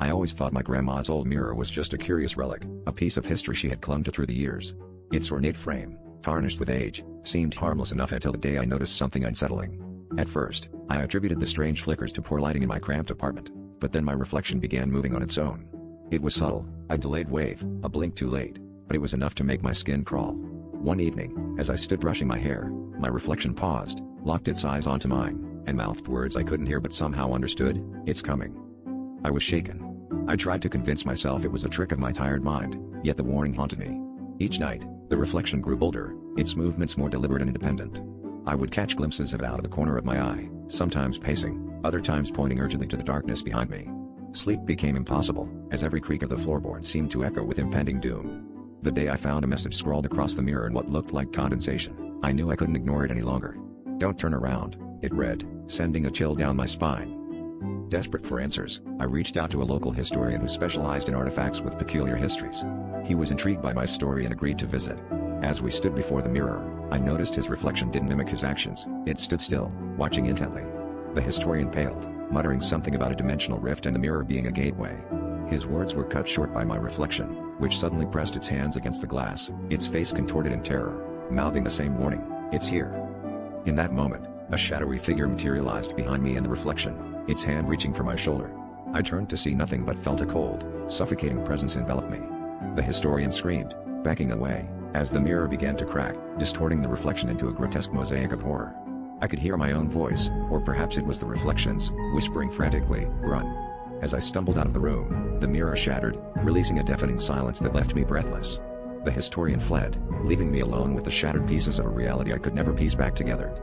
I always thought my grandma's old mirror was just a curious relic, a piece of history she had clung to through the years. Its ornate frame, tarnished with age, seemed harmless enough until the day I noticed something unsettling. At first, I attributed the strange flickers to poor lighting in my cramped apartment, but then my reflection began moving on its own. It was subtle, a delayed wave, a blink too late, but it was enough to make my skin crawl. One evening, as I stood brushing my hair, my reflection paused, locked its eyes onto mine, and mouthed words I couldn't hear but somehow understood. "It's coming." I was shaken. I tried to convince myself it was a trick of my tired mind, yet the warning haunted me. Each night, the reflection grew bolder, its movements more deliberate and independent. I would catch glimpses of it out of the corner of my eye, sometimes pacing, other times pointing urgently to the darkness behind me. Sleep became impossible, as every creak of the floorboard seemed to echo with impending doom. The day I found a message scrawled across the mirror in what looked like condensation, I knew I couldn't ignore it any longer. "Don't turn around," it read, sending a chill down my spine. Desperate for answers, I reached out to a local historian who specialized in artifacts with peculiar histories. He was intrigued by my story and agreed to visit. As we stood before the mirror, I noticed his reflection didn't mimic his actions. It stood still, watching intently. The historian paled, muttering something about a dimensional rift and the mirror being a gateway. His words were cut short by my reflection, which suddenly pressed its hands against the glass, its face contorted in terror, mouthing the same warning, "It's here." In that moment, a shadowy figure materialized behind me in the reflection, its hand reaching for my shoulder. I turned to see nothing but felt a cold, suffocating presence envelop me. The historian screamed, backing away, as the mirror began to crack, distorting the reflection into a grotesque mosaic of horror. I could hear my own voice, or perhaps it was the reflection's, whispering frantically, "Run." As I stumbled out of the room, the mirror shattered, releasing a deafening silence that left me breathless. The historian fled, leaving me alone with the shattered pieces of a reality I could never piece back together.